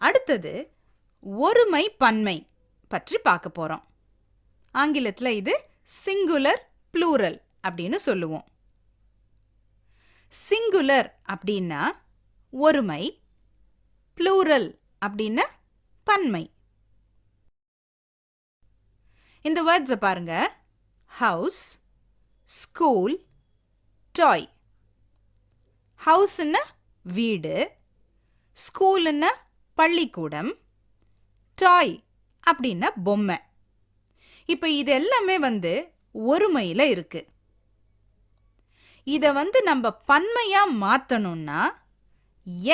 அடுத்தது ஒருமை பன்மை பற்றி பார்க்க போறோம். ஆங்கிலத்தில் இது சிங்குலர் ப்ளூரல் அப்படின்னு சொல்லுவோம். சிங்குலர் அப்படின்னா ஒருமை, ப்ளூரல் அப்படின்னா பன்மை. இந்த வேர்ட்ஸை பாருங்க. ஹவுஸ், ஸ்கூல், டாய். ஹவுஸ்ன்னா வீடு, ஸ்கூல்னா பள்ளிக்கூடம், டாய் அப்படின்னா பொம்மை. இப்போ இது எல்லாமே ஒருமையில் இருக்கு. இதை நம்ம பன்மையா மாத்தணும்னா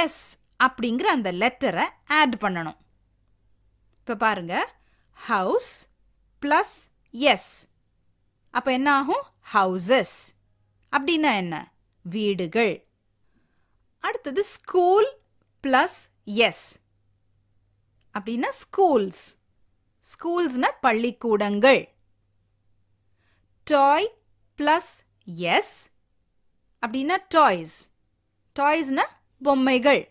எஸ் அப்படிங்கிற அந்த லெட்டரை ஆட் பண்ணணும். இப்போ பாருங்க, ஹவுஸ் பிளஸ் எஸ், அப்ப என்ன ஆகும்? ஹவுசஸ். அப்படின்னா என்ன? வீடுகள். அடுத்தது ஸ்கூல் பிளஸ் எஸ் அப்படின்னா ஸ்கூல்ஸ். ஸ்கூல்ஸ்னா பள்ளிக்கூடங்கள். டாய் பிளஸ் எஸ் அப்படின்னா டாய்ஸ். டாய்ஸ்னா பொம்மைகள்.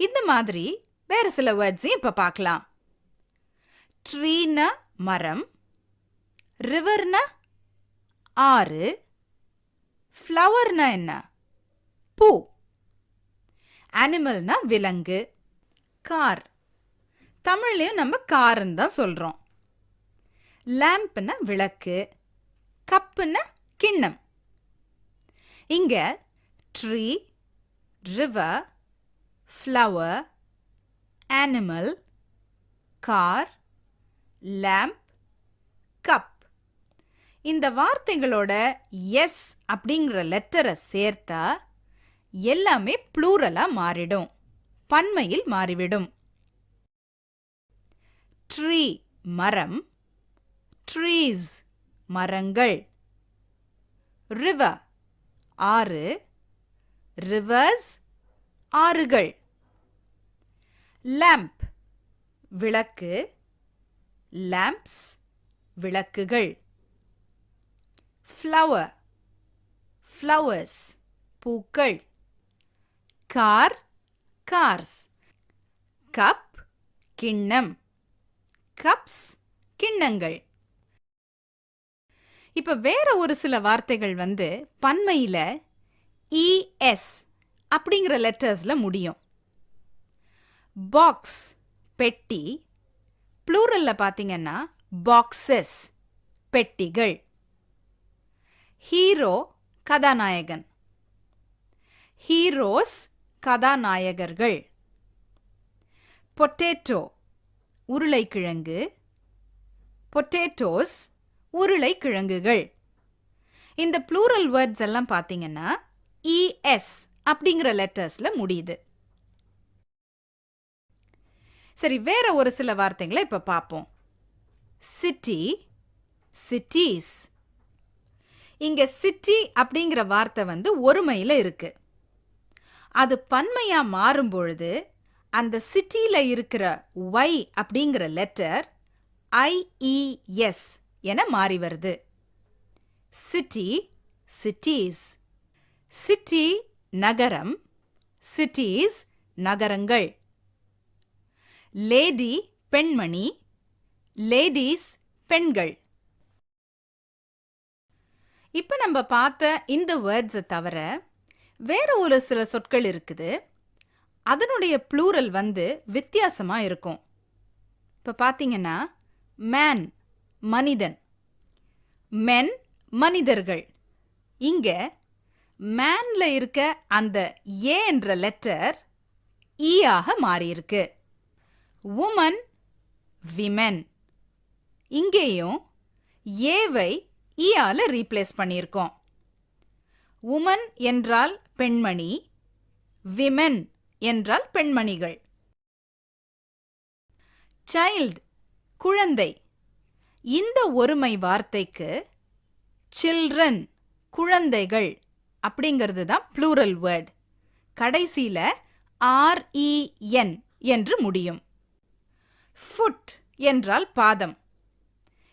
இந்த மாதிரி வேற சில வேர்ட்ஸையும் இப்ப பார்க்கலாம். ட்ரீனா மரம், ரிவர்னா ஆறு, ஃப்ளவர்னா என்ன? பூ. அனிமல்னா விலங்கு. கார், தமிழ்லையும் நம்ம காருன்னு தான் சொல்றோம். லேம்ப்னா விளக்கு, கப்புன்னா கிண்ணம். இங்க tree, river, flower, animal, car, lamp, cup. இந்த வார்த்தைகளோட எஸ் அப்படிங்கிற லெட்டரை சேர்த்தா எல்லாமே ப்ளூரலா மாறிடும், பன்மையில் மாறிவிடும். ட்ரீ மரம், ட்ரீஸ் மரங்கள். ரிவர் ஆறு, ரிவர்ஸ் ஆறுகள். லேம்ப் விளக்கு, லேம்ப்ஸ் விளக்குகள். ஃப்ளவர் ஃப்ளவர்ஸ் பூக்கள். Car cars. கப் கிண்ணம், கப்ஸ் கிண்ணங்கள். இப்ப வேற ஒரு சில வார்த்தைகள் பன்மையில இஎஸ் அப்படிங்கிற லெட்டர்ஸ்ல முடியும். பாக்ஸ் பெட்டி, ப்ளூரல்ல பாத்தீங்கன்னா பாக்ஸஸ் பெட்டிகள். ஹீரோ கதாநாயகன், ஹீரோஸ் கதாநாயகர்கள். பொட்டேட்டோ உருளைக்கிழங்கு, பொட்டேட்டோஸ் உருளைக்கிழங்குகள். இந்த ப்ளூரல் வேர்ட்ஸ் எல்லாம் பாத்தீங்கன்னா இஎஸ் அப்படிங்கிற லெட்டர்ஸ்ல முடியுது. சரி, வேற ஒரு சில வார்த்தைகளை இப்ப பார்ப்போம். City, cities. இங்க சிட்டி அப்படிங்கிற வார்த்தை ஒருமையில இருக்கு. அது பன்மையா மாறும் பொழுது அந்த சிட்டியில இருக்கிற ஒய் அப்படிங்கிற லெட்டர் ஐஇஎஸ் என மாறி வருது. City, cities. சிட்டி நகரம், சிட்டீஸ் நகரங்கள். லேடி பெண்மணி, லேடீஸ் பெண்கள். இப்ப நம்ம பார்த்த இந்த வேர்ட்ஸை தவிர வேற ஒரு சில சொற்கள் இருக்குது. அதனுடைய ப்ளூரல் வித்தியாசமா இருக்கும். இப்ப பாத்தீங்கன்னா மேன் மனிதன், மென் மனிதர்கள். இங்க மேன்ல இருக்க அந்த ஏ என்ற லெட்டர் ஈ ஆக மாறியிருக்கு. Woman women. இங்கேயும் ஏவை ஈயால ரீப்ளேஸ் பண்ணியிருக்கோம். உமன் என்றால் பெண்மணி, விமென் என்றால் பெண்மணிகள். சைல்ட் குழந்தை. இந்த ஒருமை வார்த்தைக்கு சில்ட்ரன் குழந்தைகள் அப்படிங்கிறது தான் ப்ளூரல் வேர்ட். கடைசியில REN என்று முடியும். ஃபுட் என்றால் பாதம்.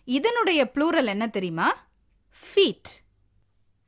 இதனுடைய ப்ளூரல் என்ன தெரியுமா? ஃபீட்.